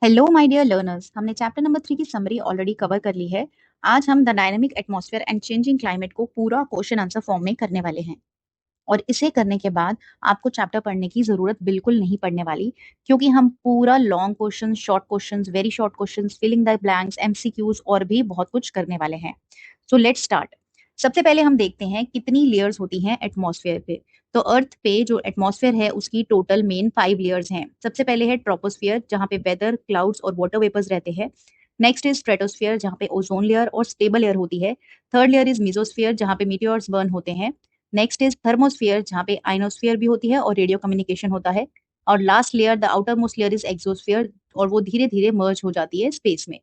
Hello my dear learners, हमने chapter number 3 की summary already cover कर ली है। आज हम the dynamic atmosphere and changing climate को पूरा क्वेश्चन आंसर फॉर्म में करने वाले हैं। और इसे करने के बाद आपको चैप्टर पढ़ने की जरूरत बिल्कुल नहीं पड़ने वाली, क्योंकि हम पूरा long question, short question, very short question, filling the blanks, MCQs और भी बहुत कुछ करने वाले हैं। So let's start. सबसे पहले हम देखते हैं कितनी लेयर्स होती हैं एटमॉस्फेयर पे। तो अर्थ पे जो एटमॉस्फेयर है उसकी टोटल मेन 5 लेयर्स हैं। सबसे पहले है ट्रोपोस्फियर, जहाँ पे वेदर, क्लाउड्स और वाटर वेपर्स रहते हैं। नेक्स्ट इज स्ट्रेटोस्फियर, जहाँ पे ओजोन लेयर और स्टेबल लेयर होती है। थर्ड लेयर इज मिजोस्फियर, जहाँ पे मीटियोर्स बर्न होते हैं। नेक्स्ट इज थर्मोस्फियर, जहाँ पे आइनोस्फियर भी होती है और रेडियो कम्युनिकेशन होता है। और last layer, the outer most layer, is exosphere, और वो धीरे धीरे मर्ज हो जाती है स्पेस में।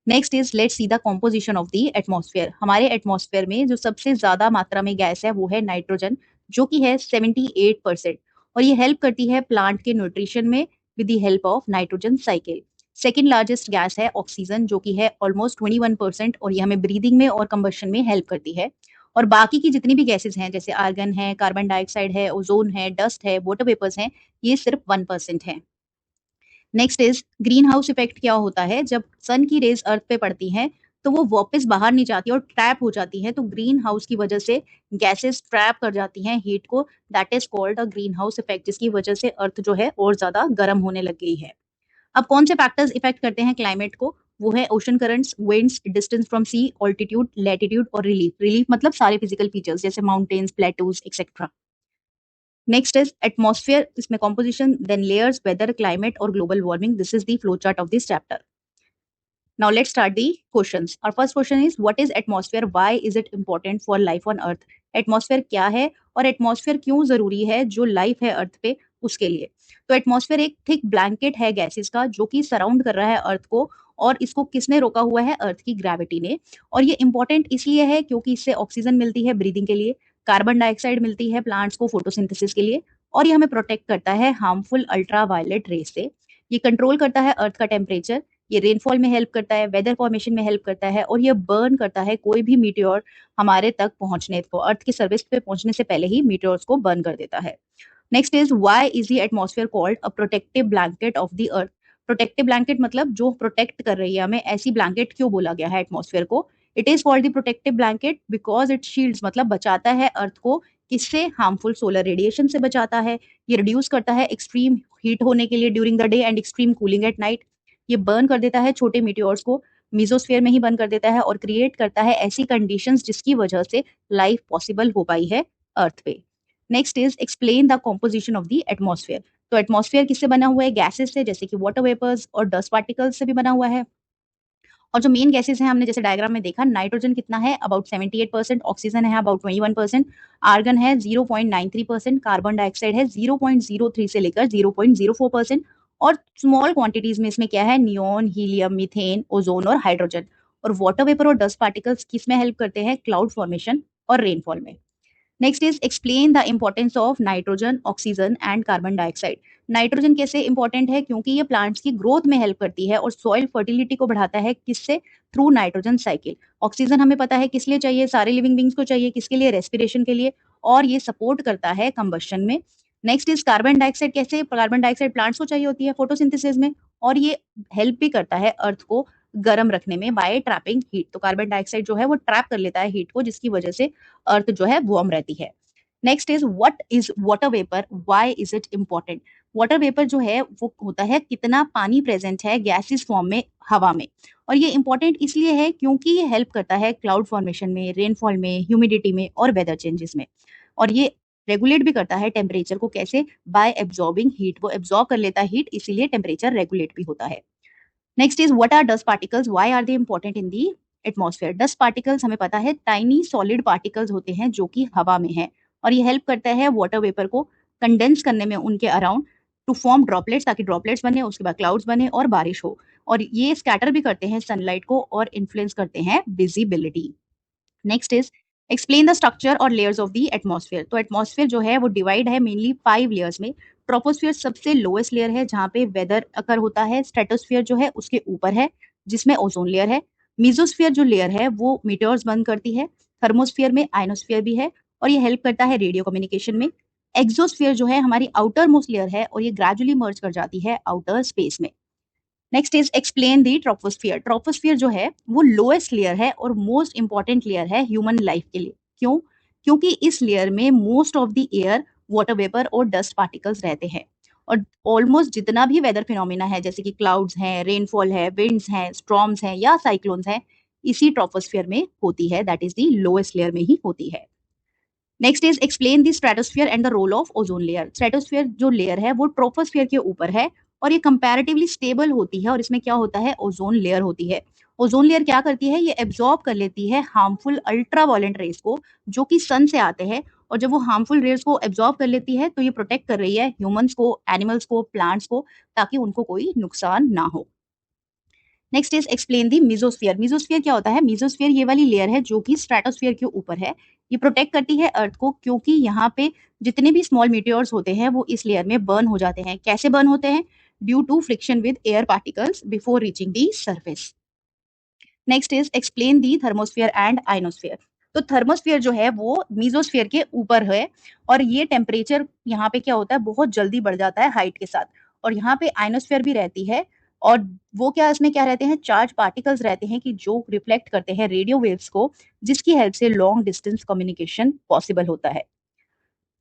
Next is let's see the composition of the atmosphere. हमारे एटमॉस्फेयर में जो सबसे ज्यादा मात्रा में गैस है वो है नाइट्रोजन, जो कि है 78%। और ये हेल्प करती है प्लांट के न्यूट्रिशन में with the help of nitrogen cycle. Second largest gas है ऑक्सीजन, जो कि है ऑलमोस्ट 21%, और ये हमें ब्रीदिंग में और कंबशन में हेल्प करती है। और बाकी की जितनी भी गैसेस हैं, जैसे आर्गन है, कार्बन डाइऑक्साइड है, ओजोन है, डस्ट है, वाटर वेपर्स हैं, ये सिर्फ 1% है। Next is green house effect. क्या होता है, जब सन की रेज अर्थ पे पड़ती हैं तो वो वापस बाहर नहीं जाती और ट्रैप हो जाती हैं, तो ग्रीन हाउस की वजह से गैसेस ट्रैप कर जाती हैं हीट को। That is called a green house effect, जिसकी वजह से अर्थ जो है और ज्यादा गर्म होने लग गई है। अब कौन से फैक्टर्स इफेक्ट करते हैं क्लाइमेट को? वो है ocean currents, winds, distance from sea, altitude, latitude और रिलीफ। रिलीफ मतलब सारे फिजिकल फीचर्स जैसे mountains, plateaus etcetera. Next is atmosphere, इसमें composition, then layers, weather, climate और global warming. This is the flow chart of this chapter. Now let's start the questions. Our first question is, what is atmosphere? Why is it important for life on earth? Atmosphere क्या है और atmosphere क्यों जरूरी है जो life है अर्थ पे उसके लिए? तो एटमॉस्फेयर एक थिक ब्लैंकेट है गैसेस का, जो कि सराउंड कर रहा है अर्थ को। और इसको किसने रोका हुआ है? अर्थ की ग्रेविटी ने। और ये इंपॉर्टेंट इसलिए है क्योंकि इससे ऑक्सीजन मिलती है ब्रीदिंग के लिए, कार्बन डाइऑक्साइड मिलती है प्लांट्स को फोटोसिंथेसिस के लिए, और ये हमें प्रोटेक्ट करता है हार्मफुल अल्ट्रा वायलेट रेस से। ये कंट्रोल करता है अर्थ का टेम्परेचर, ये रेनफॉल में हेल्प करता है, वेदर फॉर्मेशन में हेल्प करता है, और ये बर्न करता है कोई भी मीटियोर हमारे तक पहुंचने को, अर्थ की सर्विस पे पहुंचने से पहले ही मीटियोर्स को बर्न कर देता है। Next is, why is the atmosphere called a protective blanket of the earth? Protective blanket मतलब जो प्रोटेक्ट कर रही है हमें, ऐसी ब्लैंकेट क्यों बोला गया है एटमॉस्फेयर को? It is called the protective blanket because it shields, मतलब बचाता है अर्थ को। किससे? हार्मफुल सोलर रेडिएशन से बचाता है। ये रिड्यूस करता है एक्सट्रीम हीट होने के लिए during the day and extreme cooling at night. ये बर्न कर देता है छोटे मीटियोर्स को, मीजोस्फीयर में ही बर्न कर देता है, और क्रिएट करता है ऐसी कंडीशंस जिसकी वजह से लाइफ पॉसिबल हो पाई है अर्थ पे। Next is explain the composition of the atmosphere. तो एटमॉस्फेयर किससे बना हुआ है? गैसेस से, जैसे कि वाटर वेपर्स और डस्ट पार्टिकल्स से भी बना हुआ है। और जो मेन गैसेस हैं हमने जैसे डायग्राम में देखा, नाइट्रोजन कितना है? अबाउट 78%, ऑक्सीजन है अबाउट 21%, आर्गन है 0.93%, कार्बन डाइऑक्साइड है 0.03 से लेकर 0.04%, और स्मॉल क्वांटिटीज में इसमें क्या है? नियोन, हीलियम, मीथेन, ओजोन और हाइड्रोजन। और वाटर वेपर और डस्ट पार्टिकल्स किस में हेल्प करते हैं? क्लाउड फॉर्मेशन और रेनफॉल में। Next is explain the importance of nitrogen, oxygen and carbon dioxide. Nitrogen कैसे इंपॉर्टेंट है? क्योंकि ये प्लांट्स की ग्रोथ में हेल्प करती है और सॉइल फर्टिलिटी को बढ़ाता है। किससे? Through nitrogen cycle. ऑक्सीजन हमें पता है किस लिए चाहिए? सारे लिविंग बींग्स को चाहिए। किसके लिए? रेस्पिरेशन के लिए। और ये सपोर्ट करता है कंबशन में। Next is carbon dioxide. कैसे? कार्बन डाइऑक्साइड प्लांट्स को चाहिए होती है फोटोसिंथेसिस में, और ये हेल्प भी करता है अर्थ को गर्म रखने में बाय ट्रैपिंग हीट। तो कार्बन डाइऑक्साइड जो है वो ट्रैप कर लेता है हीट को, जिसकी वजह से अर्थ जो है वार्म रहती है। Next is, what is water vapour? Why is it important? Water vapour जो है वो होता है कितना पानी प्रेजेंट है गैसेस फॉर्म में हवा में। और ये इंपॉर्टेंट इसलिए है क्योंकि ये हेल्प करता है क्लाउड फॉर्मेशन में, रेनफॉल में, ह्यूमिडिटी में और वेदर चेंजेस में। और ये रेगुलेट भी करता है टेम्परेचर को। कैसे? Bye absorbing heat. वो एब्जॉर्ब कर लेता है हीट, इसीलिए टेम्परेचर रेगुलेट भी होता है। Next is, what are dust particles? Why are they important in the atmosphere? Dust particles हमें पता है टाइनी सॉलिड पार्टिकल्स होते हैं जो कि हवा में है, और ये हेल्प करता है वाटर वेपर को कंडेंस करने में उनके अराउंड, टू फॉर्म ड्रॉपलेट्स, ताकि ड्रॉपलेट्स बने, उसके बाद क्लाउड्स बने और बारिश हो। और ये स्कैटर भी करते हैं सनलाइट को और इन्फ्लुएंस करते हैं visibility. Next is explain the structure और लेयर्स ऑफ द एटमॉस्फेयर। तो एटमॉस्फेयर जो है वो डिवाइड है मेनली 5 लेयर्स में। ट्रोपोस्फियर सबसे लोएस्ट लेयर है, जहाँ पे वेदर अकर होता है। स्ट्रेटोस्फियर जो है उसके ऊपर है, जिसमें ओजोन लेयर है। मीजोस्फियर जो लेयर है वो मीटेयर्स बंद करती है। थर्मोस्फियर में आइनोस्फियर भी है, और ये हेल्प करता है रेडियो कम्युनिकेशन में। एक्सोस्फियर जो है हमारी आउटर मोस्ट लेयर है, और ये ग्रेजुअली मर्ज कर जाती है आउटर स्पेस में। Next is explain the troposphere. Troposphere जो है वो लोएस्ट लेयर है और मोस्ट इंपॉर्टेंट लेयर है ह्यूमन लाइफ के लिए। क्यों? क्योंकि इस लेयर में most of the air, water vapour और डस्ट पार्टिकल्स रहते हैं। और ऑलमोस्ट जितना भी वेदर फिनोमिना है, जैसे कि क्लाउड्स हैं, रेनफॉल है, विंड्स हैं, स्टॉर्म्स हैं या साइक्लोन्स हैं, इसी ट्रोपोस्फियर में होती है, that is the lowest layer में ही होती है। Next is explain the stratosphere and the role of ozone layer. Stratosphere जो लेयर है वो ट्रोपोस्फियर के ऊपर है और ये कंपैरेटिवली स्टेबल होती है और इसमें क्या होता है, ओजोन लेयर होती है। ओजोन लेयर क्या करती है, ये एब्जॉर्ब कर लेती है हार्मफुल अल्ट्रावायलेंट रेज को जो कि सन से आते हैं। और जब वो हार्मफुल रेज को एब्जॉर्ब कर लेती है तो ये प्रोटेक्ट कर रही है ह्यूमंस को, एनिमल्स को, प्लांट्स को, ताकि उनको कोई नुकसान ना हो। Next is explain the mesosphere. Mesosphere क्या होता है? मीजोस्फीयर ये वाली लेयर है जो कि स्ट्रेटोस्फीयर के ऊपर है। ये प्रोटेक्ट करती है अर्थ को क्योंकि यहाँ पे जितने भी स्मॉल मीटियोर्स होते हैं वो इस लेयर में बर्न हो जाते हैं। कैसे बर्न होते हैं? Due to friction with air particles before reaching the surface. Next is explain the thermosphere and ionosphere. तो थर्मोस्फियर जो है वो मीजोस्फियर के ऊपर है और ये टेम्परेचर यहाँ पे क्या होता है, बहुत जल्दी बढ़ जाता है हाइट के साथ। और यहाँ पे आइनोस्फियर भी रहती है और वो क्या, इसमें क्या रहते हैं, चार्ज पार्टिकल्स रहते हैं कि जो रिफ्लेक्ट करते हैं रेडियो वेव्स को, जिसकी हेल्प से लॉन्ग डिस्टेंस कम्युनिकेशन पॉसिबल होता है।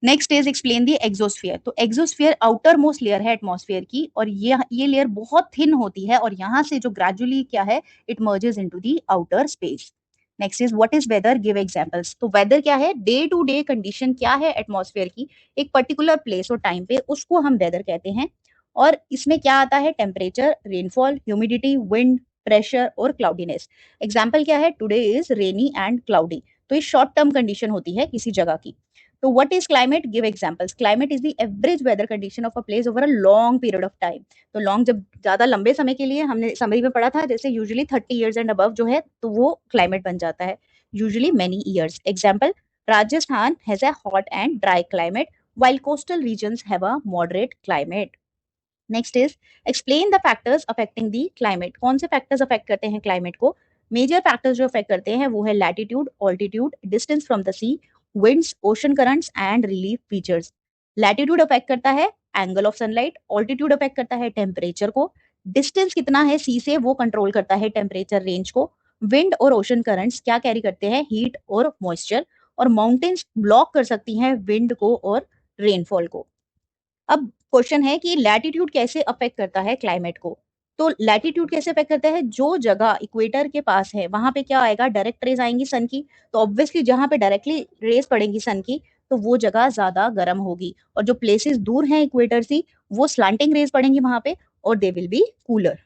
Next is explain the exosphere. तो एक्सोस्फियर आउटर मोस्ट लेयर है एटमॉस्फेयर की और ये लेयर बहुत थिन होती है और यहाँ से जो ग्रेजुअली क्या है, it merges into the outer space. Next is what is whether, give examples. तो वेदर क्या है, डे टू डे कंडीशन क्या है एटमॉस्फेयर की, एक पर्टिकुलर प्लेस और टाइम पे, उसको हम वेदर कहते हैं। और इसमें क्या आता है, temperature, rainfall, humidity, wind, pressure और क्लाउडीनेस। एग्जाम्पल क्या है, today is rainy and cloudy. तो ये शॉर्ट टर्म कंडीशन होती है किसी जगह की। तो what is climate? Give examples. Climate is the average weather condition of a place over a long period of time. तो long जब ज्यादा लंबे समय के लिए, हमने समरी में पढ़ा था, जैसे यूजुअली 30 years and above जो है तो वो climate बन जाता है, usually many years. Example, Rajasthan has a hot and dry climate while coastal regions have a moderate climate. Next is explain the factors affecting the climate. कौन से factors affect करते हैं क्लाइमेट को? मेजर फैक्टर्स जो affect करते हैं वो है latitude, altitude, distance from the sea, winds, ocean currents and relief features. Latitude affect करता है angle of sunlight, altitude affect करता है टेम्परेचर को, डिस्टेंस कितना है सी से वो कंट्रोल करता है टेम्परेचर रेंज को, विंड और ओशन करंट्स क्या कैरी करते हैं, हीट और मॉइस्चर, और माउंटेन्स ब्लॉक कर सकती हैं विंड को और रेनफॉल को। अब क्वेश्चन है कि लैटिट्यूड कैसे अफेक्ट करता है क्लाइमेट को। तो लैटिट्यूड कैसे अफेक्ट करता है, जो जगह इक्वेटर के पास है वहां पे क्या आएगा, डायरेक्ट रेज आएंगी सन की। तो ऑब्वियसली जहां पे डायरेक्टली रेज पड़ेंगी सन की तो वो जगह ज्यादा गर्म होगी, और जो प्लेसेस दूर हैं इक्वेटर से वो स्लांटिंग रेज पड़ेंगी वहां पे और they will be cooler.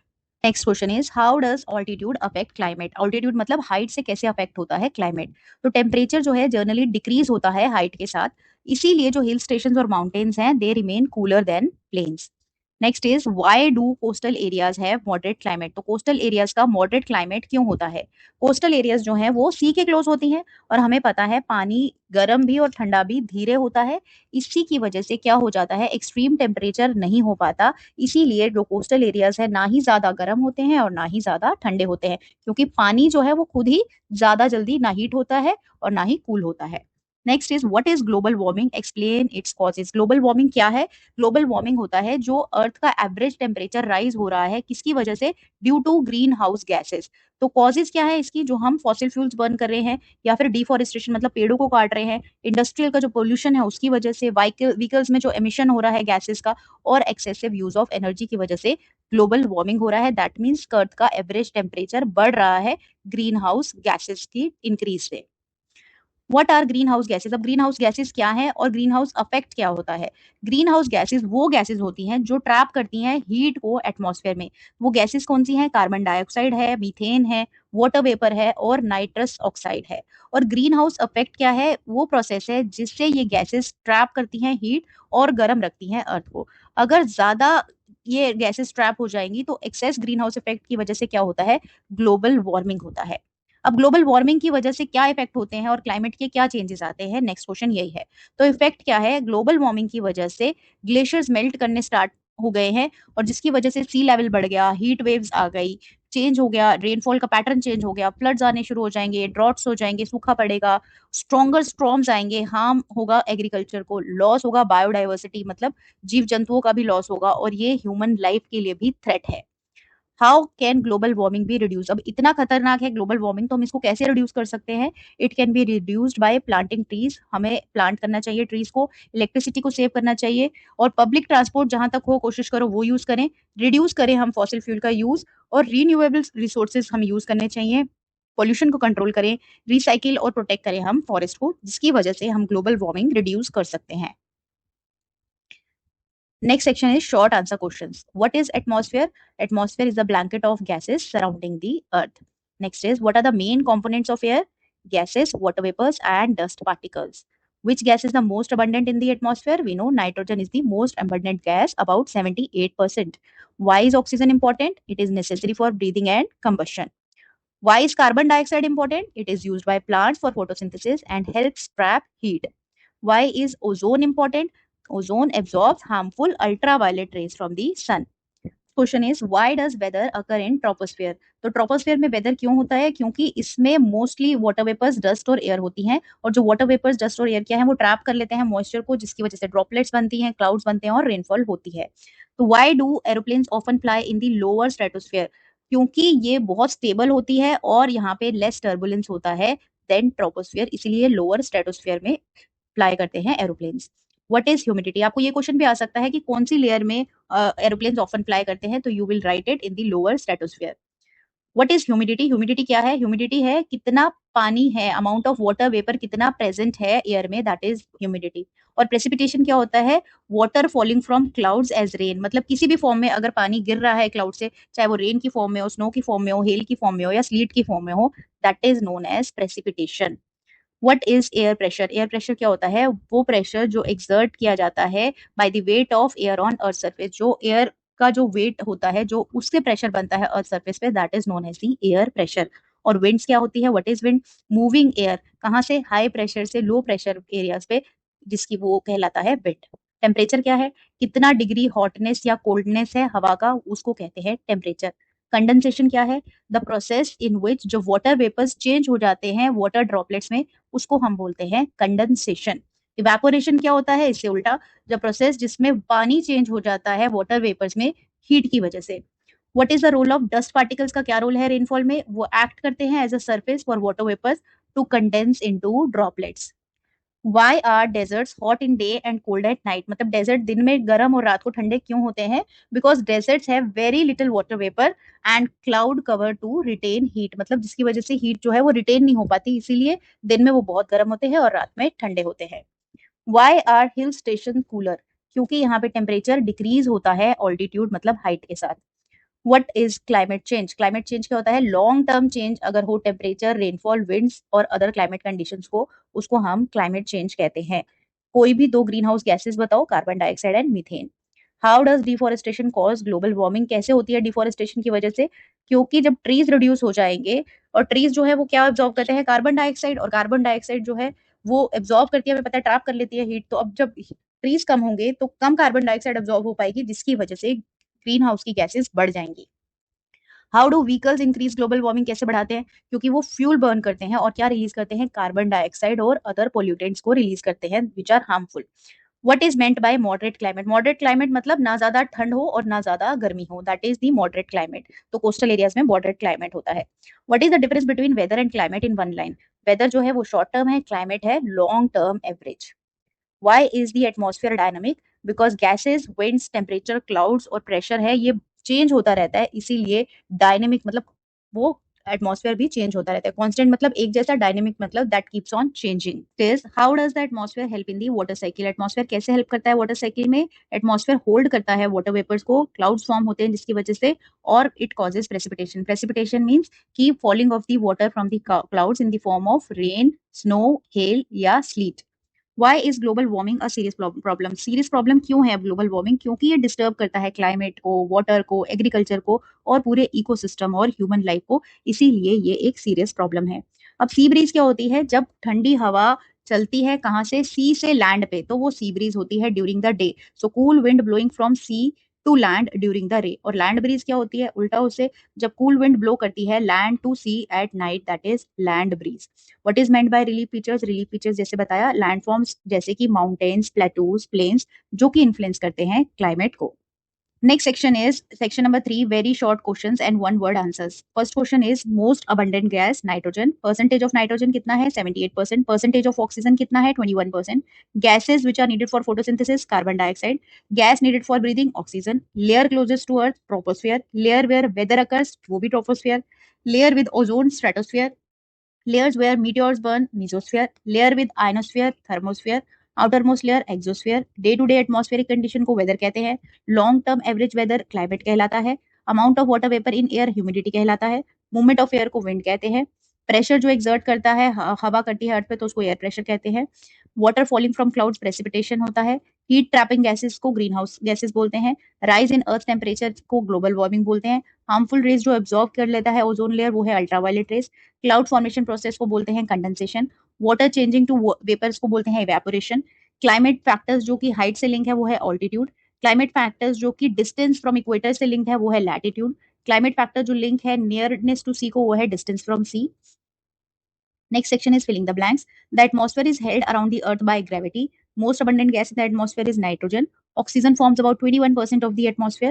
Next question is how does altitude affect climate. Altitude मतलब हाइट से कैसे अफेक्ट होता है क्लाइमेट। तो टेम्परेचर जो है जनरली डिक्रीज होता है हाइट के साथ, इसीलिए जो हिल स्टेशन और माउंटेन्स हैं they remain cooler than plains. Next is why do coastal areas have moderate climate. तो कोस्टल एरियाज का मॉडरेट क्लाइमेट क्यों होता है? कोस्टल एरियाज जो हैं वो सी के क्लोज होती हैं और हमें पता है पानी गर्म भी और ठंडा भी धीरे होता है। इसी की वजह से क्या हो जाता है, एक्सट्रीम टेम्परेचर नहीं हो पाता। इसीलिए जो कोस्टल एरियाज है ना ही ज्यादा गर्म होते हैं और ना ही ज्यादा ठंडे होते हैं, क्योंकि पानी जो है वो खुद ही ज्यादा जल्दी ना हीट होता है और ना ही कूल होता है। Next is what is global warming, explain its causes. Global warming क्या है? ग्लोबल वार्मिंग होता है जो अर्थ का एवरेज टेम्परेचर राइज हो रहा है, किसकी वजह से? Due to greenhouse gases. तो कॉजेज क्या है इसकी? जो हम फॉसिल फ्यूल्स बर्न कर रहे हैं या फिर डिफॉरेस्टेशन मतलब पेड़ों को काट रहे हैं, इंडस्ट्रियल का जो पोल्यूशन है उसकी वजह से, व्हीकल्स में जो एमिशन हो रहा है गैसेस का, और एक्सेसिव यूज ऑफ एनर्जी की वजह से ग्लोबल वार्मिंग हो रहा है। दैट मीन्स अर्थ का एवरेज टेम्परेचर बढ़ रहा है ग्रीन हाउस गैसेस की इंक्रीज से। What are greenhouse gases. अब ग्रीन हाउस गैसेज क्या है और ग्रीन हाउस अफेक्ट क्या होता है? ग्रीन हाउस गैसेज वो गैसेज होती हैं जो ट्रैप करती हैं हीट को एटमॉस्फेयर में। वो गैसेज कौन सी हैं? कार्बन डाइऑक्साइड है, मीथेन है, वाटर वेपर है और नाइट्रस ऑक्साइड है। और ग्रीन हाउस अफेक्ट क्या है? वो प्रोसेस है जिससे ये गैसेज ट्रैप करती हैं हीट और गर्म रखती हैं अर्थ को। अगर ज्यादा ये गैसेस ट्रैप हो जाएंगी तो एक्सेस ग्रीन हाउस इफेक्ट की वजह से क्या होता है, ग्लोबल वार्मिंग होता है। अब ग्लोबल वार्मिंग की वजह से क्या इफेक्ट होते हैं और क्लाइमेट के क्या चेंजेस आते हैं, नेक्स्ट क्वेश्चन यही है। तो इफेक्ट क्या है, ग्लोबल वार्मिंग की वजह से ग्लेशियर्स मेल्ट करने स्टार्ट हो गए हैं और जिसकी वजह से सी लेवल बढ़ गया, हीट वेव्स आ गई, चेंज हो गया, रेनफॉल का पैटर्न चेंज हो गया, फ्लड्स आने शुरू हो जाएंगे, ड्रॉट्स हो जाएंगे, सूखा पड़ेगा, स्ट्रॉन्गर स्ट्रॉम्स आएंगे, हार्म होगा एग्रीकल्चर को, लॉस होगा बायोडाइवर्सिटी मतलब जीव जंतुओं का भी लॉस होगा, और ये ह्यूमन लाइफ के लिए भी थ्रेट है। How can global warming be reduce? अब इतना खतरनाक है ग्लोबल वार्मिंग, तो हम इसको कैसे रिड्यूस कर सकते हैं? It can be reduced by planting trees, हमें प्लांट करना चाहिए ट्रीज को, इलेक्ट्रिसिटी को सेव करना चाहिए, और पब्लिक ट्रांसपोर्ट जहां तक हो कोशिश करो वो यूज करें, रिड्यूस करें हम फॉसिल फ्यूल का यूज, और रीन्यूएबल रिसोर्सेज हम यूज करने चाहिए, पोल्यूशन को कंट्रोल करें, रिसाइकिल और प्रोटेक्ट करें हम फॉरेस्ट को, जिसकी वजह से हम ग्लोबल वार्मिंग रिड्यूस कर सकते हैं। Next section is short answer questions. What is atmosphere? Atmosphere is a blanket of gases surrounding the earth. Next is, what are the main components of air? Gases, water vapors, and dust particles. Which gas is the most abundant in the atmosphere? We know nitrogen is the most abundant gas, about 78%. Why is oxygen important? It is necessary for breathing and combustion. Why is carbon dioxide important? It is used by plants for photosynthesis and helps trap heat. Why is ozone important? Ozone absorbs harmful ultraviolet rays from the sun. Question is, why does weather occur in troposphere? तो troposphere में weather क्यों होता है? क्योंकि इसमें mostly water vapours, dust और air होती हैं, और जो वाटर वेपर्स, डस्ट और एयर क्या है, वो ट्रैप कर लेते हैं मॉइस्चर को, जिसकी वजह से ड्रॉपलेट्स बनती हैं, क्लाउड्स बनते हैं और रेनफॉल होती है। तो why do aeroplanes often fly in the lower stratosphere? क्योंकि ये बहुत स्टेबल होती है और यहाँ पे लेस टर्बुलेंस होता है देन ट्रोपोस्फियर, इसीलिए लोअर स्ट्रेटोस्फियर में फ्लाई करते हैं एरोप्लेन्स। What is humidity? आपको ये क्वेश्चन भी आ सकता है कि कौन सी लेयर में एरोप्लेन्स ऑफन फ्लाई करते हैं, तो you will write it in the lower stratosphere. What is humidity? Humidity क्या है? ह्यूमिडिटी है कितना पानी है, अमाउंट ऑफ वाटर वेपर कितना प्रेजेंट है एयर में, दैट इज ह्यूमिडिटी। और प्रेसिपिटेशन क्या होता है? Water falling from clouds as rain, मतलब किसी भी फॉर्म में अगर पानी गिर रहा है क्लाउड से, चाहे वो रेन की फॉर्म में हो, स्नो की फॉर्म में हो, हेल की फॉर्म में हो या स्लीट की फॉर्म में हो, that is known as precipitation. What is air pressure? Air pressure क्या होता है? वो प्रेशर जो एक्सर्ट किया जाता है by the weight of air on earth surface, जो एयर का जो वेट होता है, जो उससे प्रेशर बनता है अर्थ सरफेस पे, that is known as the air pressure. और विंड्स क्या होती है? What is wind? Moving air, कहाँ से? हाई प्रेशर से लो प्रेशर एरियाज पे, जिसकी वो कहलाता है विंड। टेम्परेचर क्या है? कितना डिग्री हॉटनेस या कोल्डनेस है हवा का, उसको कहते हैं टेम्परेचर। कंडेंसेशन क्या है? द प्रोसेस इन विच जो वाटर वेपर्स चेंज हो जाते हैं वाटर ड्रॉपलेट्स में, उसको हम बोलते हैं कंडेंसेशन। इवेपोरेशन क्या होता है? इससे उल्टा, जब प्रोसेस जिसमें पानी चेंज हो जाता है वाटर वेपर्स में हीट की वजह से। What is the role of dust particles? का क्या रोल है रेनफॉल में? वो एक्ट करते हैं as a surface for water vapours to condense into droplets. Why are deserts hot in day and cold at night? मतलब डेजर्ट दिन में गर्म और रात को ठंडे क्यों होते हैं? Because deserts have very little water vapour and cloud cover to retain heat, मतलब जिसकी वजह से हीट जो है वो रिटेन नहीं हो पाती, इसीलिए दिन में वो बहुत गर्म होते हैं और रात में ठंडे होते हैं। Why are hill station cooler? क्योंकि यहाँ पे टेम्परेचर डिक्रीज होता है ऑल्टीट्यूड मतलब हाइट के साथ। What is climate change? Climate change क्या होता है? लॉन्ग टर्म चेंज अगर हो टेम्परेचर, रेनफॉल, विंड्स और अदर क्लाइमेट कंडीशंस को, उसको हम क्लाइमेट चेंज कहते हैं। कोई भी दो ग्रीन हाउस गैसेस बताओ, carbon dioxide and methane. How does deforestation cause global warming? कैसे होती है डिफोरेस्टेशन की वजह से? क्योंकि जब ट्रीज रिड्यूस हो जाएंगे, और ट्रीज जो है वो क्या एब्जॉर्ब करते हैं? कार्बन डाइऑक्साइड, और कार्बन डाइऑक्साइड जो है वो एब्जॉर्ब करती है, हमें पता है ट्रैप कर लेती है हीट, तो अब जब ट्रीज कम होंगे तो कम कार्बन डाइऑक्साइड एब्जॉर्ब हो पाएगी, जिसकी वजह से ग्रीन हाउस की गैसेस बढ़ जाएंगी। How do vehicles increase global warming? कैसे बढ़ाते हैं? क्योंकि वो फ्यूल बर्न करते हैं और क्या रिलीज करते हैं? कार्बन डाइऑक्साइड और अदर पोल्यूटेंट्स को रिलीज करते हैं which are harmful. What is meant by moderate climate? Moderate climate मतलब ना ज्यादा ठंड हो और ना ज्यादा गर्मी हो, that is the moderate climate. तो कोस्टल एरियाज में मॉडरेट क्लाइमेट होता है। What is the difference between weather and climate in one line? Weather जो है वो शॉर्ट टर्म है, क्लाइमेट है long term average. Why is the atmosphere dynamic? Because gases, winds, temperature, clouds और pressure है, ये चेंज होता रहता है, इसीलिए डायनेमिक मतलब वो एटमॉस्फेयर भी चेंज होता रहता है। कांस्टेंट मतलब एक जैसा, डायनेमिक मतलब that keeps on changing. This how does the atmosphere help in the water cycle? Atmosphere कैसे हेल्प करता है वाटर साइकिल में? एटमॉस्फेयर होल्ड करता है वाटर वेपर्स को, क्लाउड्स फॉर्म होते हैं जिसकी वजह से, और it causes precipitation. Precipitation means की falling of the water from the clouds in the form of rain, snow, hail या sleet. Why is global warming a serious problem? Serious problem क्यों है ग्लोबल वार्मिंग? क्योंकि ये disturb करता है climate को, water को, एग्रीकल्चर को और पूरे इकोसिस्टम और ह्यूमन लाइफ को, इसीलिए ये एक सीरियस प्रॉब्लम है। अब सी ब्रीज क्या होती है? जब ठंडी हवा चलती है कहाँ से? सी से लैंड पे, तो वो सी ब्रीज होती है during the day. So cool wind blowing from sea to land during the day. और लैंड ब्रीज क्या होती है? उल्टा उसे, जब कूल विंड ब्लो करती है land to sea at night, that is land breeze. What is meant by relief features? Relief features जैसे बताया, लैंडफॉर्म्स जैसे कि माउंटेन्स, प्लेटूज, प्लेन्स, जो कि इन्फ्लुएंस करते हैं क्लाइमेट को। Next section is section number 3, very short questions and one word answers. First question is most abundant gas, nitrogen. Percentage of nitrogen कितना है? 78%. Percentage of oxygen कितना है? 21%. Gases which are needed for photosynthesis, carbon dioxide. Gas needed for breathing, oxygen. Layer closest to earth, troposphere. Layer where weather occurs, वो भी troposphere. Layer with ozone, stratosphere. Layers where meteors burn, mesosphere. Layer with ionosphere, thermosphere. outermost layer exosphere. Day to day atmospheric condition को weather कहते हैं. Long term average weather climate कहलाता है. Amount of water vapour in air humidity कहलाता है. Movement of air को wind कहते हैं. प्रेशर जो एक्सर्ट करता है हवा करती है अर्थ पे तो उसको एयर प्रेशर कहते हैं. Water falling from clouds precipitation होता है. हीट ट्रैपिंग गैसेस को ग्रीन हाउस गैसेस बोलते हैं. राइज इन अर्थ टेम्परेचर को ग्लोबल वार्मिंग बोलते हैं. हार्मफुल रेज जो एब्जॉर्ब कर लेता है ओजोन लेयर वो है ultraviolet rays. Cloud formation process को बोलते हैं condensation. Water changing to vapours को बोलते हैं इवेपोरेशन. क्लाइमेट फैक्टर्स जो कि हाइट से लिंक है वो है ऑल्टीट्यूड. क्लाइमेट फैक्टर्स जो कि डिस्टेंस फ्रॉम इक्वेटर से लिंक है वो है लैटिट्यूड. क्लाइमेट फैक्टर जो लिंक है नियरनेस टू सी को वो है distance from sea. Next section is filling the blanks. The atmosphere is held around the earth by gravity. Most abundant gas in the atmosphere is nitrogen. Oxygen forms about 21% of the atmosphere.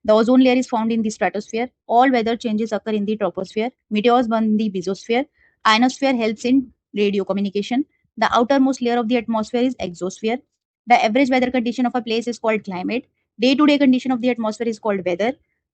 The ozone layer is found in the stratosphere. All weather changes occur in the troposphere. Meteors burn in the mesosphere. Ionosphere helps in radio communication. The outermost layer of the atmosphere is exosphere. The average weather condition of a place is called climate. Day-to-day condition of the atmosphere is called weather.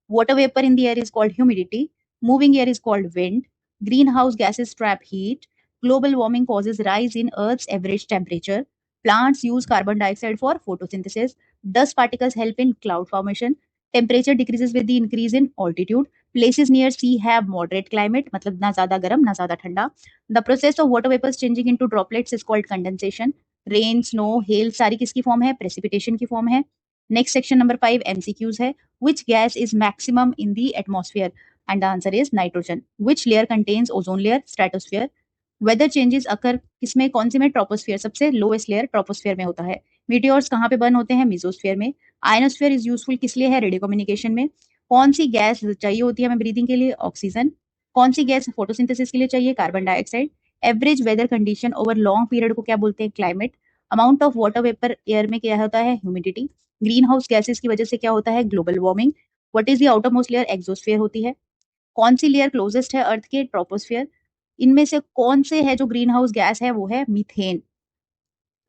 Water vapor in the air is called humidity. Moving air is called wind. Greenhouse gases trap heat. Global warming causes rise in Earth's average temperature. Plants use carbon dioxide for photosynthesis. Dust particles help in cloud formation. Temperature decreases with the increase in altitude. Places near sea have moderate climate, मतलब ना ज़्यादा गर्म ना ज़्यादा ठंडा. The process of water vapors changing into droplets is called condensation. Rain, snow, hail सारी किसकी form है? Precipitation की फॉर्म है. Next section number 5 MCQs है. Which gas is maximum in the atmosphere? And the answer is nitrogen. Which layer contains ozone layer? Stratosphere. Weather changes occur किसमें कौन से में? ट्रोपोस्फियर सबसे लोएस्ट लेयर ट्रोपोस्फियर में होता है. मीटियोर्स कहाँ पे बर्न होते हैं? मीजोस्फियर में. आयनोस्फियर इज यूजफुल किस लिए है? रेडियो कम्युनिकेशन में. कौन सी गैस चाहिए होती है हमें ब्रीदिंग के लिए? ऑक्सीजन. कौन सी गैस फोटोसिंथेसिस के लिए चाहिए? Carbon dioxide. Average weather condition over long period को क्या बोलते हैं? Climate. Amount of water vapour air में क्या होता है? ह्यूमिडिटी. ग्रीन हाउस गैसेस की वजह से क्या होता है? Global warming. What is the outer most layer? Exosphere होती है. कौन सी लेयर क्लोजेस्ट है अर्थ के? ट्रोपोस्फियर. इनमें से कौन से है जो ग्रीन हाउस गैस है? वो है मीथेन.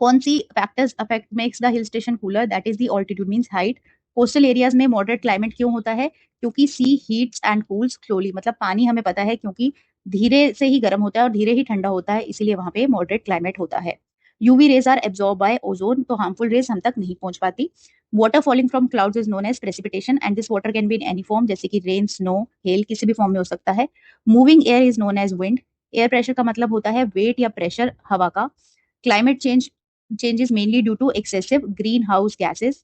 कौन सी factors affect makes the hill station cooler? That is the altitude means height. Coastal areas में मॉडरेट क्लाइमेट क्यों होता है? क्योंकि sea heats and cools slowly, मतलब पानी हमें पता है क्योंकि धीरे से ही गर्म होता है और धीरे ही ठंडा होता है, इसीलिए वहां पे मॉडरेट क्लाइमेट होता है. UV rays are absorb by ozone, तो हार्मफुल रेज हम तक नहीं पहुंच पाती. Water falling from clouds is known as precipitation and this water can be in any form, जैसे कि रेन, स्नो, हेल, किसी भी फॉर्म में हो सकता है. Moving air is known as wind. Air pressure का मतलब होता है वेट या प्रेशर हवा का. Climate changes mainly due to excessive greenhouse gases.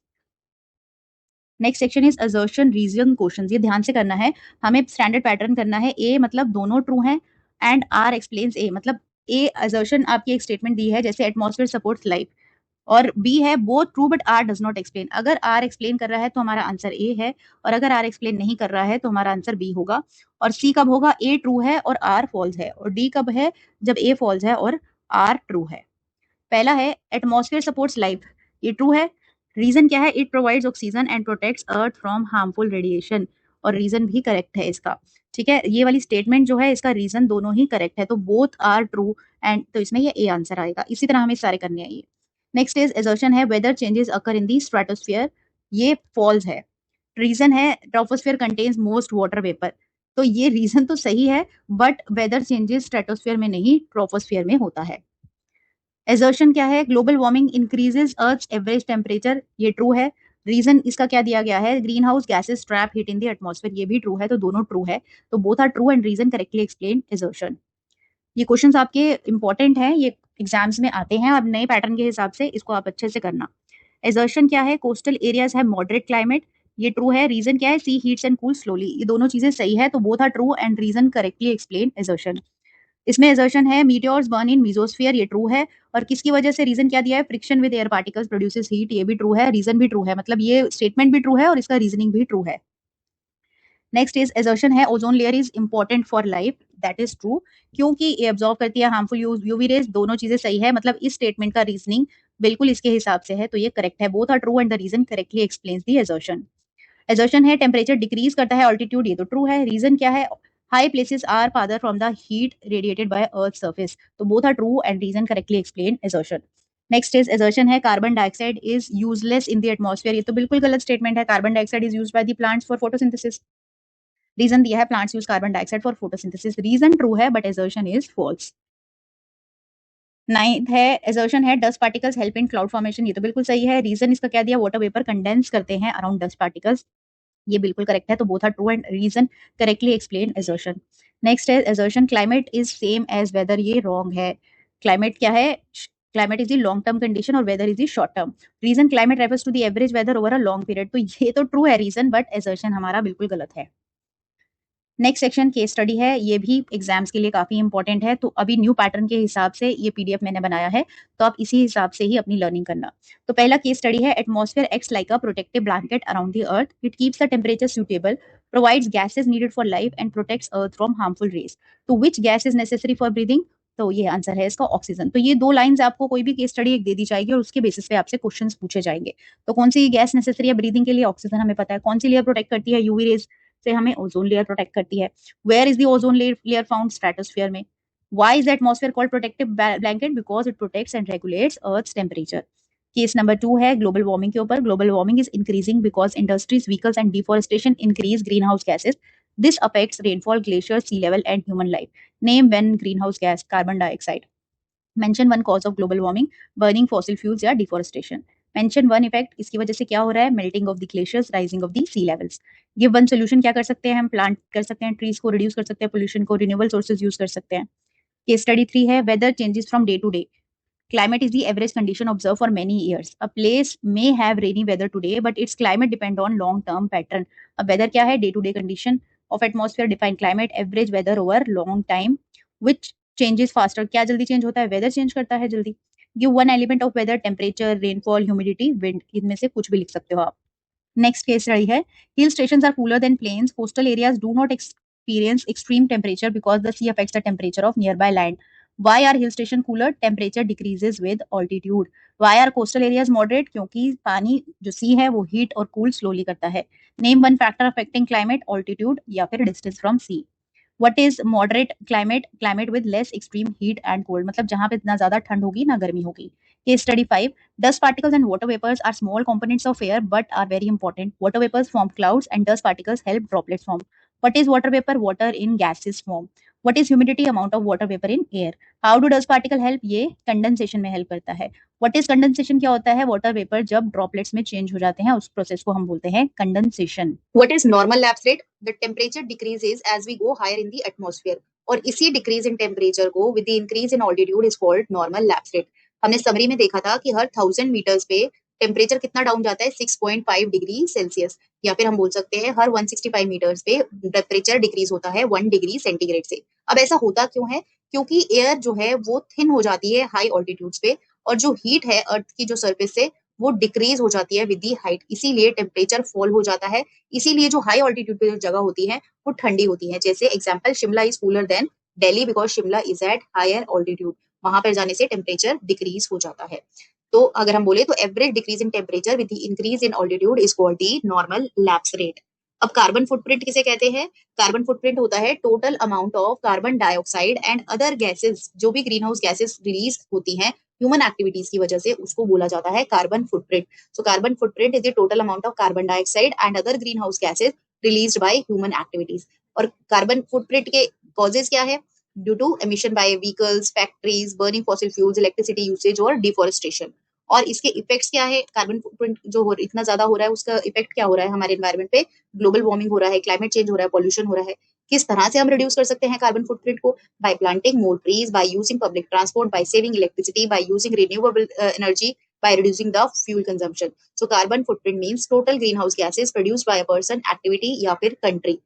Next section is assertion reason questions. ये ध्यान से करना है, हमें स्टैंडर्ड पैटर्न करना है. ए मतलब दोनों ट्रू हैं एंड आर एक्सप्लेन्स ए, मतलब ए असर्शन आपकी एक स्टेटमेंट दी है जैसे एटमॉस्फेयर सपोर्ट्स लाइफ, और बी है both true but R does not explain. अगर आर एक्सप्लेन कर रहा है तो हमारा आंसर ए है, और अगर आर एक्सप्लेन नहीं कर रहा है तो हमारा आंसर बी होगा. और सी कब होगा? ए ट्रू है और आर फॉल्स है. और डी कब है? जब ए फॉल्स है और आर ट्रू है. पहला है एटमॉस्फेयर सपोर्ट्स लाइफ, ये ट्रू है. रीजन क्या है? It provides oxygen and protects earth from harmful radiation, और रीजन भी करेक्ट है इसका. ठीक है, ये वाली स्टेटमेंट जो है इसका रीजन दोनों ही करेक्ट है, तो बोथ आर ट्रू एंड, तो इसमें ये ए आंसर आएगा. इसी तरह हमें सारे करने आइए. नेक्स्ट इज एजर्शन है वेदर चेंजेस अकर इन दी स्ट्रेटोस्फियर, ये फॉल्स है. रीजन है troposphere contains most water vapour, तो ये रीजन तो सही है बट वेदर चेंजेस स्ट्रेटोस्फियर में नहीं ट्रोपोस्फियर में होता है. एजर्शन क्या है? Global warming increases earth average temperature, ये ट्रू है. रीजन इसका क्या दिया गया है? Greenhouse gases trap heat in the atmosphere, ये भी ट्रू है, तो दोनों ट्रू है, तो both are true and reason correctly explain assertion. ये क्वेश्चंस आपके इंपॉर्टेंट हैं, ये एग्जाम्स में आते हैं, अब नए पैटर्न के हिसाब से इसको आप अच्छे से करना. एजर्शन क्या है? कोस्टल एरियाज है मॉडरेट क्लाइमेट, ये ट्रू है. रीजन क्या है? Sea heats and cool slowly, ये दोनों चीजें सही है, तो both are true and reason correctly explain assertion. इसमें एजर्शन है मीटियोर्स बर्न इन मीजोस्फीयर, ये ट्रू है. और किसकी वजह से? रीजन क्या दिया है? Friction with air particles produces heat, ये भी ट्रू है. रीजन भी ट्रू है, मतलब ये स्टेटमेंट भी ट्रू है और इसका रीजनिंग भी ट्रू है. नेक्स्ट इज एजर्शन है ozone layer is important for life, that is true, क्योंकि ये एब्जॉर्ब करती है हार्मफुल यूवी रेज, दोनों चीजें सही है, मतलब इस स्टेटमेंट का रीजनिंग बिल्कुल इसके हिसाब से है, तो ये करेक्ट है. Both are true and the reason correctly explains the assertion. Assertion है टेम्परेचर डिक्रीज करता है ऑल्टीट्यूड, ये तो ट्रू है। रीजन क्या है? High places are farther from the heat radiated by earth surface, तो both are true and reason correctly explain assertion. Next is assertion है carbon dioxide is useless in the atmosphere, ये तो बिल्कुल गलत statement है। Carbon dioxide is used by the plants for photosynthesis. Reason दिया है plants use carbon dioxide for photosynthesis, reason true है but assertion is false. Ninth है assertion है dust particles help in cloud formation, ये तो बिल्कुल सही है। रीजन इसका क्या दिया? वाटर वेपर कंडेंस करते हैं अराउंड डस्ट पार्टिकल्स, ये बिल्कुल करेक्ट है। तो both are true and reason correctly explain assertion. Next है assertion climate is same as weather, ये रॉन्ग है। क्लाइमेट क्या है? Climate is the long term condition और weather is the short term. Reason climate refers to the average weather over a long period, तो ये तो true है reason, but assertion हमारा बिल्कुल गलत है। नेक्स्ट सेक्शन केस स्टडी है, ये भी एग्जाम्स के लिए काफी इंपॉर्टेंट है। तो अभी न्यू पैटर्न के हिसाब से ये पीडीएफ मैंने बनाया है, तो आप इसी हिसाब से ही अपनी लर्निंग करना। तो पहला केस स्टडी है atmosphere acts like a protective blanket around the earth, it keeps the temperature suitable, provides gases needed for life and protects earth from harmful rays. तो which gas is necessary for breathing? तो ये answer है इसका oxygen. तो ये दो lines आपको कोई भी केस स्टडी एक दे दी जाएगी और उसके बेसिस पे आपसे क्वेश्चंस पूछे जाएंगे। तो कौन सी गैस नेसेसरी है ब्रीदिंग के लिए? ऑक्सीजन हमें पता है। कौन सी लेयर प्रोटेक्ट करती है यूवी रेज से? हमें ओजोन लेयर प्रोटेक्ट करती है। Where is the ozone layer found? Stratosphere में। Why is the atmosphere called protective blanket? Because it protects and regulates Earth's temperature. Case number 2 है ग्लोबल वार्मिंग के ऊपर। Global warming is increasing because industries, vehicles and deforestation increase greenhouse gases, this affects rainfall, glacier, sea level and human life. Name one greenhouse gas, carbon dioxide. Mention one cause of global warming, burning fossil fuels या deforestation. Mention one effect, इसकी वजह से क्या हो रहा है? Melting of the glaciers, rising of the C levels. Give one solution, क्या कर सकते हैं हम? प्लांट कर सकते हैं, ट्रीज को रिड्यूस कर सकते हैं, पोल्यूशन को, रिन्यूएबल सोर्सेज यूज कर सकते हैं। केस स्टडी 3 है weather changes from day to day, climate is the average condition observed for many years, a place may have rainy weather today but its climate depend on long term pattern। अब weather क्या है? day to day condition of atmosphere define climate, average weather over long time, which changes faster, क्या जल्दी change होता है? weather change करता है जल्दी। give one element of weather, temperature, rainfall, humidity, wind, इनमें से कुछ भी लिख सकते हो आप। नेक्स्ट केस स्टडी है hill stations are cooler than plains, coastal areas do not experience extreme temperature because the sea affects the temperature of nearby land. Why are hill station cooler? Temperature decreases with altitude. Why are coastal areas moderate? क्योंकि पानी जो सी है वो heat और cool slowly करता है। Name one factor affecting climate, altitude या फिर distance from sea. What is moderate climate? Climate with less extreme heat and cold, मतलब जहां पे ना ज्यादा ठंड होगी ना गर्मी होगी। Case study 5 dust particles and water vapors are small components of air but are very important. Water vapors form clouds and dust particles help droplets form. What is water vapor? Water in gases form. What is humidity? Amount of water vapor in air. How do dust particle help? ये condensation में help करता है। What is condensation? क्या होता है? Water vapour जब droplets में change हो जाते हैं उस प्रोसेस को हम बोलते हैं condensation. What is normal lapse rate? The temperature decreases as we go higher in the atmosphere. और इसी डिक्रीज इन टेम्परेचर को with the increase in altitude is called normal lapse rate. हमने समरी में देखा था कि हर 1000 मीटर्स पे temperature कितना डाउन जाता है? 6.5 डिग्री सेल्सियस, या फिर हम बोल सकते हैं हर 165 मीटर्स पे टेम्परेचर डिक्रीज होता है 1 डिग्री सेंटीग्रेड से। अब ऐसा होता क्यों है? क्योंकि एयर जो है वो थिन हो जाती है हाई ऑल्टीट्यूड्स पे, और जो हीट है अर्थ की जो सरफेस से वो डिक्रीज हो जाती है विद दी हाइट, इसीलिए टेम्परेचर फॉल हो जाता है। इसीलिए जो हाई ऑल्टीट्यूड पे जो जगह होती है वो ठंडी होती है। जैसे example, Shimla is cooler than Delhi because Shimla is at higher altitude, वहां पर जाने से टेम्परेचर डिक्रीज हो जाता है। तो अगर हम बोले तो average decrease in temperature with the increase in altitude is called the normal lapse rate. अब कार्बन फुटप्रिंट किसे कहते हैं? कार्बन फुटप्रिंट होता है total amount of carbon dioxide and other gases, जो भी ग्रीन हाउस गैसेस रिलीज होती हैं ह्यूमन एक्टिविटीज की वजह से, उसको बोला जाता है carbon footprint. So carbon footprint is the total amount of carbon dioxide and other green house gases released by human activities. और कार्बन फुटप्रिंट के कॉजेज क्या है? Due to emission by vehicles, factories, burning fossil fuels, electricity usage और deforestation. और इसके effects क्या है? Carbon footprint जो इतना ज्यादा हो रहा है उसका इफेक्ट क्या हो रहा है हमारे एनवायरमेंट पे? ग्लोबल वार्मिंग हो रहा है, क्लाइमेट चेंज हो रहा है, पॉल्यूशन हो रहा है। किस तरह से हम रिड्यूस कर सकते हैं कार्बन फुटप्रिंट को? By planting more trees, by using public transport, by saving electricity, by using renewable energy, by reducing the fuel consumption. So carbon footprint means total greenhouse gases produced by a person, activity या फिर country.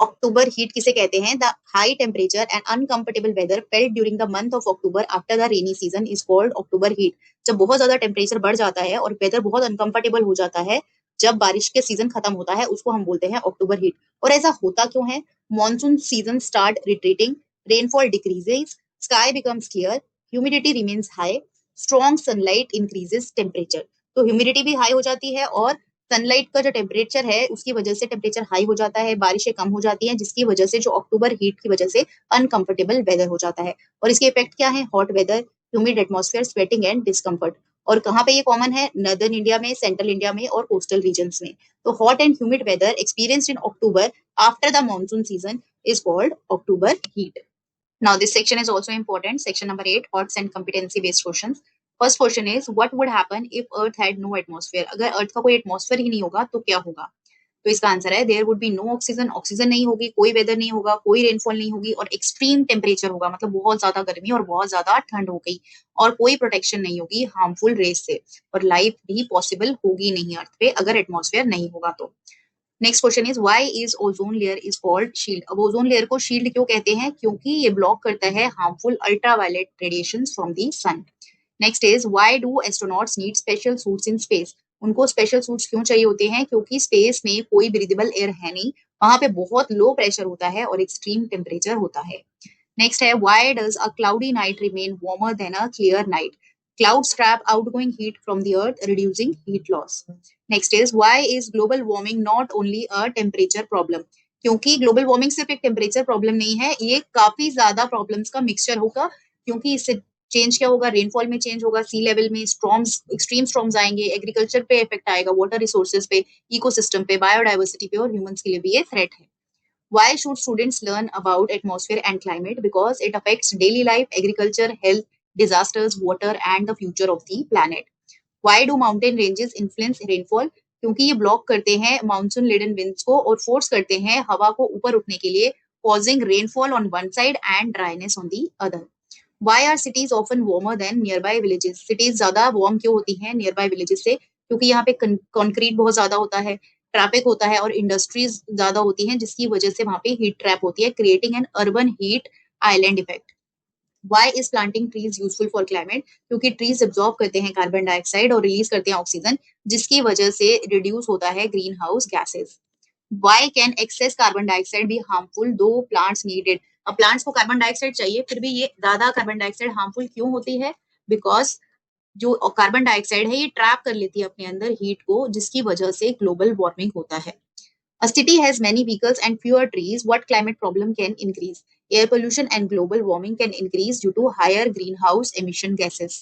October heat किसे कहते हैं? The high temperature and uncomfortable weather felt during the month of October after the rainy season is called October heat. जब बहुत ज्यादा temperature बढ़ जाता है और वेदर बहुत अनकंफर्टेबल हो जाता है जब बारिश के सीजन खत्म होता है, उसको हम बोलते हैं अक्टूबर हीट। और ऐसा होता क्यों है? Monsoon season start retreating, rainfall decreases, sky becomes clear, humidity remains high, strong sunlight increases temperature. तो ह्यूमिडिटी भी हाई हो जाती है और सनलाइट का जो टेम्परेचर है उसकी वजह से टेम्परेचर हाई हो जाता है, बारिशें कम हो जाती हैं, जिसकी वजह से जो अक्टूबर हीट की वजह से अनकंफर्टेबल वेदर हो जाता है। और इसके इफेक्ट क्या है? Hot weather, humid atmosphere, sweating and discomfort. और कहाँ पे ये कॉमन है? नॉर्दर्न इंडिया में, सेंट्रल इंडिया में और कोस्टल रीजन्स में। तो hot and humid weather experienced in October after the monsoon season is called October heat. Now this section is also important. Section number 8, odds and competency based questions. First question is what would happen if Earth had no atmosphere? अगर Earth का कोई atmosphere ही नहीं होगा तो क्या होगा? तो इसका आंसर है there would be no oxygen, oxygen नहीं होगी, कोई वेदर नहीं होगा, कोई रेनफॉल नहीं होगी और एक्सट्रीम टेम्परेचर होगा, मतलब बहुत ज्यादा गर्मी और बहुत ज्यादा ठंड हो गई और कोई प्रोटेक्शन नहीं होगी हार्मफुल रेस से और लाइफ भी पॉसिबल होगी नहीं अर्थ पे अगर एटमॉस्फेयर नहीं होगा तो। Next question is why is ozone layer is called shield? अब ओजोन लेयर को शील्ड क्यों कहते हैं? क्योंकि ये ब्लॉक करता है harmful ultraviolet radiations from the sun. Next is why do astronauts need special suits in space? उनको स्पेशल सूट्स क्यों चाहिए होते हैं? क्योंकि स्पेस में कोई ब्रीदेबल एयर है नहीं, वहां पे बहुत लो प्रेशर होता है और एक्सट्रीम टेम्परेचर होता है। नेक्स्ट है why does a cloudy night remain warmer than a clear night? Clouds trap outgoing heat from the earth, reducing heat loss. Next is why is global warming not only a temperature problem? क्योंकि global warming सिर्फ एक temperature problem नहीं है, ये काफी ज्यादा problems का mixture होगा। क्योंकि इससे चेंज क्या होगा? रेनफॉल में चेंज होगा, सी लेवल में स्ट्रॉम्स, एक्सट्रीम स्ट्रॉम्स आएंगे, एग्रीकल्चर पे इफेक्ट आएगा, वाटर रिसोर्सेज पे, इकोसिस्टम पे, बायोडाइवर्सिटी पे और ह्यूमंस के लिए भी ये थ्रेट है। Why should students learn about atmosphere and climate? Because it affects daily life, agriculture, health, disasters, water, and the future of the planet. Why do mountain ranges influence rainfall? क्योंकि ये block करते हैं monsoon laden winds को और force करते हैं हवा को ऊपर उठने के लिए, causing rainfall on one side and dryness on the other. Why are cities often warmer than nearby villages? Cities ज्यादा वार्म क्यों होती हैं nearby villages से? क्योंकि यहाँ पे कंक्रीट बहुत ज्यादा होता है, ट्रैफिक होता है और इंडस्ट्रीज ज्यादा होती हैं, जिसकी वजह से वहां पे हीट ट्रैप होती है, creating an urban heat island effect. Why is planting trees useful for climate? क्योंकि ट्रीज एब्जॉर्ब करते हैं कार्बन डाइऑक्साइड और रिलीज करते हैं ऑक्सीजन, जिसकी वजह से रिड्यूस होता है greenhouse gases. Why can excess carbon dioxide be harmful though plants needed? अब प्लांट्स को कार्बन डाइऑक्साइड चाहिए, फिर भी ये ज्यादा कार्बन डाइऑक्साइड हार्मफुल क्यों होती है? बिकॉज जो कार्बन डाइऑक्साइड है ये ट्रैप कर लेती है अपने अंदर हीट को, जिसकी वजह से ग्लोबल वार्मिंग होता है। A city has many vehicles and fewer trees. What climate problem can increase? Air pollution and global warming can increase due to higher greenhouse emission gases.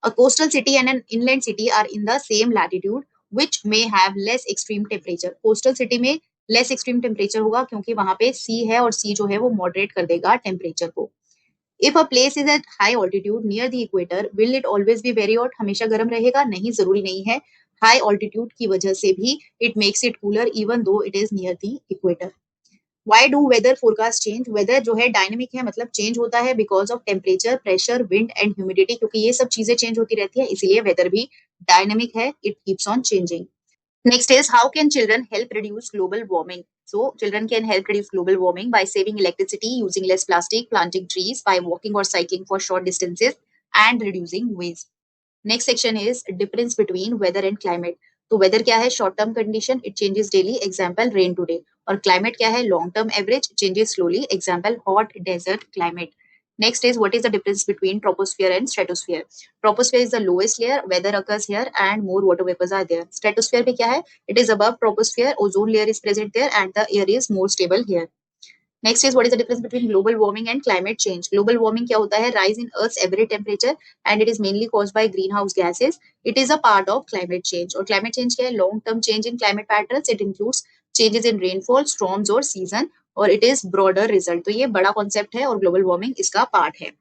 A coastal city and an inland city are in the same latitude, which may have less extreme temperature. Coastal city में less extreme temperature होगा क्योंकि वहां पे sea है और sea जो है वो moderate कर देगा temperature को। If a place is at high altitude near the equator, will it always be very hot? हमेशा गर्म रहेगा? नहीं, जरूरी नहीं है। हाई ऑल्टीट्यूड की वजह से भी it makes it cooler even though it is near the equator. Why do weather forecast change? Weather जो है डायनेमिक है, मतलब चेंज होता है because of temperature, pressure, wind and humidity. क्योंकि ये सब चीजें चेंज होती रहती है, इसीलिए वेदर भी डायनेमिक है, it keeps on changing. Next is how can children help reduce global warming? So children can help reduce global warming by saving electricity, using less plastic, planting trees, by walking or cycling for short distances, and reducing waste. Next section is difference between weather and climate. तो weather क्या है? Short term condition, it changes daily. Example rain today. और climate क्या है? Long term average, changes slowly. Example hot desert climate. Next is what is the difference between troposphere and stratosphere? Troposphere is the lowest layer, weather occurs here and more water vapors are there. Stratosphere पे क्या है? It is above troposphere, ozone layer is present there and the air is more stable here. Next is what is the difference between global warming and climate change? Global warming क्या होता है? Rise in Earth's average temperature and it is mainly caused by greenhouse gases. It is a part of climate change. और climate change क्या है? Long term change in climate patterns. It includes changes in rainfall, storms और season. और it is broader result. तो ये बड़ा concept है और global warming इसका part है.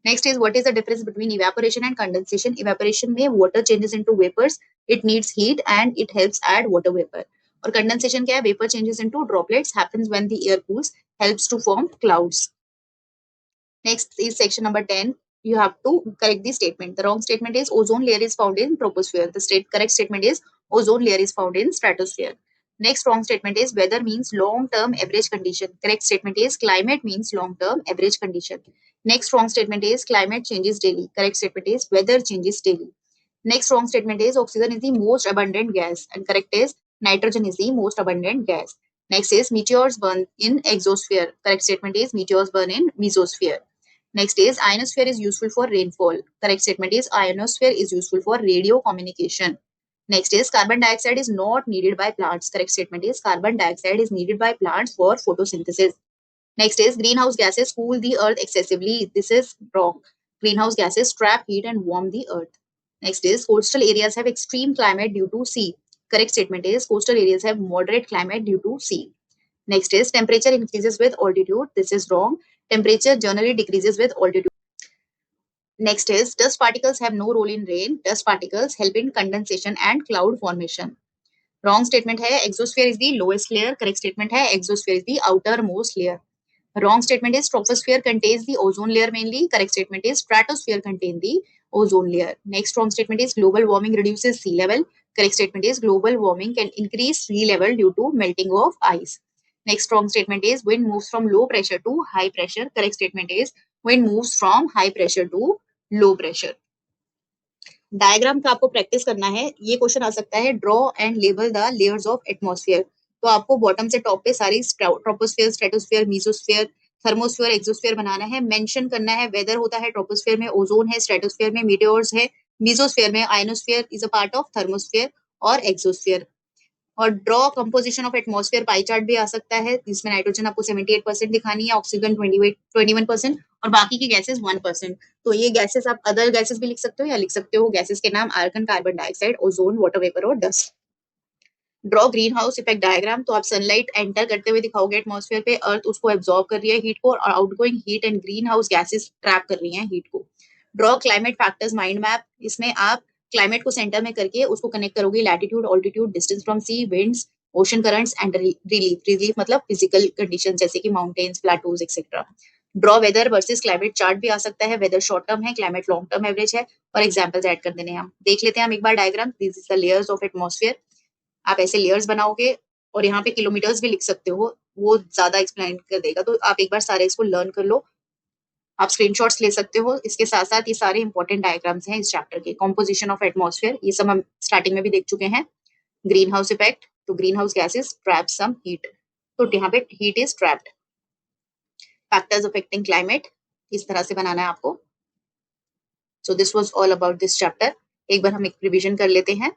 Next is what is the difference between evaporation and condensation? Evaporation में water changes into vapors. It needs heat and it helps add water vapor. और condensation क्या है? Vapour changes into droplets, happens when the air cools, helps to form clouds. Next is section number 10. You have to correct the statement. The wrong statement is ozone layer is found in troposphere. The correct statement is ozone layer is found in stratosphere. Next wrong statement is weather means long term average condition. Correct statement is climate means long term average condition. Next wrong statement is climate changes daily. Correct statement is weather changes daily. Next wrong statement is oxygen is the most abundant gas and correct is nitrogen is the most abundant gas. Next is meteors burn in exosphere. Correct statement is meteors burn in mesosphere. Next is ionosphere is useful for rainfall. Correct statement is ionosphere is useful for radio communication. Next is carbon dioxide is not needed by plants. Correct statement is carbon dioxide is needed by plants for photosynthesis. Next is greenhouse gases cool the earth excessively. This is wrong. Greenhouse gases trap heat and warm the earth. Next is coastal areas have extreme climate due to sea. Correct statement is coastal areas have moderate climate due to sea. Next is temperature increases with altitude. This is wrong. Temperature generally decreases with altitude. Next is dust particles have no role in rain. Dust particles help in condensation and cloud formation. Wrong statement है exosphere is the lowest layer. Correct statement है exosphere is the outermost layer. Wrong statement is troposphere contains the ozone layer mainly. Correct statement is stratosphere contains the ozone layer. Next wrong statement is global warming reduces sea level. Correct statement is global warming can increase sea level due to melting of ice. Next wrong statement is wind moves from low pressure to high pressure. Correct statement is wind moves from high pressure to low pressure. Diagram का आपको practice करना है. ये question आ सकता है draw and label the layers of atmosphere. तो आपको bottom से टॉप पे सारी troposphere, stratosphere, mesosphere, thermosphere, exosphere बनाना है. मेंशन करना है वेदर होता है ट्रोपोस्फेयर में, ओजोन है, स्ट्रेटोस्फेयर में मीटियोर्स है, मीसोस्फेयर में ionosphere is a part of thermosphere और एक्सोस्फेयर. और draw composition of atmosphere pie chart भी आ सकता है, जिसमें नाइट्रोजन आपको 78% दिखानी है, ऑक्सीजन 21% और बाकी की गैसेस 1%. तो ये गैसेस आप अदर गैसेस भी लिख सकते हो या लिख सकते हो गैसेस के नाम argon, carbon dioxide, ozone, water vapour और dust. Draw greenhouse effect diagram. तो आप सनलाइट एंटर करते हुए दिखाओगे एटमॉस्फेयर पे, अर्थ उसको एब्जॉर्ब कर रही है हीट को और outgoing heat and green house gases trap कर रही हैं हीट को. Draw climate factors mind map. इसमें आप क्लाइमेट को सेंटर में करके उसको कनेक्ट करोगे latitude, altitude, distance from sea, winds, ocean currents and relief मतलब फिजिकल कंडीशन जैसे कि mountains, plateaus etcetera. Draw weather versus climate chart भी आ सकता है. वेदर शॉर्ट टर्म है, क्लाइमेट लॉन्ग टर्म एवरेज है और एग्जांपल्स ऐड कर देने हैं. हम देख लेते हैं हम एक बार diagram. This is the layers of atmosphere. आप ऐसे लेयर्स बनाओगे और यहाँ पे किलोमीटर्स भी लिख सकते हो, वो ज्यादा एक्सप्लेन कर देगा. तो आप एक बार सारे इसको लर्न कर लो. आप स्क्रीनशॉट्स ले सकते हो. इसके साथ साथ ये सारे इंपॉर्टेंट डायग्राम्स हैं इस चैप्टर के. कॉम्पोजिशन ऑफ एटमॉस्फेयर ये सब हम स्टार्टिंग में भी देख चुके हैं. ग्रीन हाउस इफेक्ट, तो greenhouse gases trap some heat, तो यहाँ पे heat is trapped. Factors affecting climate, इस तरह से बनाना है आपको. So this was all about this chapter. एक बार हम एक रिवीजन कर लेते हैं.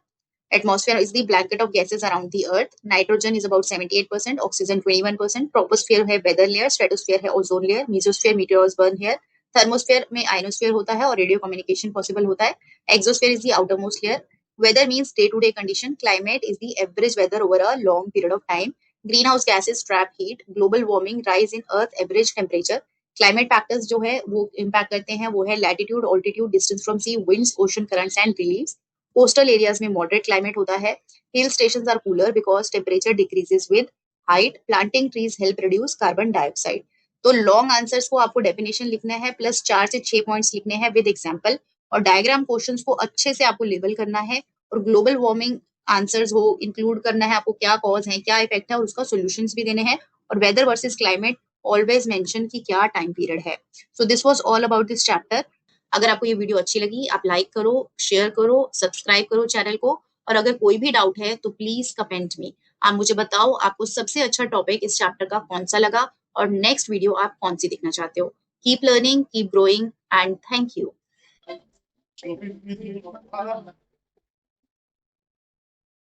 Atmosphere is the blanket of gases around the earth. Nitrogen is about 78%, oxygen 21%, troposphere है weather layer, stratosphere है ozone layer, mesosphere meteors burn here, thermosphere में ionosphere होता है और radio communication possible होता है. Exosphere is the outermost layer. Weather means day to day condition. Climate is the average weather over a long period of time. Greenhouse gases trap heat. Global warming, rise in earth average temperature. Climate factors जो है वो impact करते हैं, वो है latitude, altitude, distance from sea, winds, ocean currents and reliefs. Coastal areas में moderate climate होता है. Hill stations are cooler because temperature decreases with height. Planting trees help reduce carbon dioxide. तो लॉन्ग आंसर्स को आपको definition लिखना है plus 4 से 6 points लिखने हैं विद एग्जांपल. और डायग्राम क्वेश्चंस को अच्छे से आपको लेबल करना है और ग्लोबल वार्मिंग आंसर्स हो इंक्लूड करना है आपको, क्या कॉज है, क्या इफेक्ट है और उसका सोल्यूशंस भी देने हैं. और weather versus climate always mention कि क्या टाइम पीरियड है. So this was all about this chapter. अगर आपको ये वीडियो अच्छी लगी आप लाइक करो, शेयर करो, सब्सक्राइब करो चैनल को. और अगर कोई भी डाउट है तो प्लीज कमेंट में आप मुझे बताओ आपको सबसे अच्छा टॉपिक इस चैप्टर का कौन सा लगा और नेक्स्ट वीडियो आप कौन सी देखना चाहते हो. Keep learning, keep growing and thank you.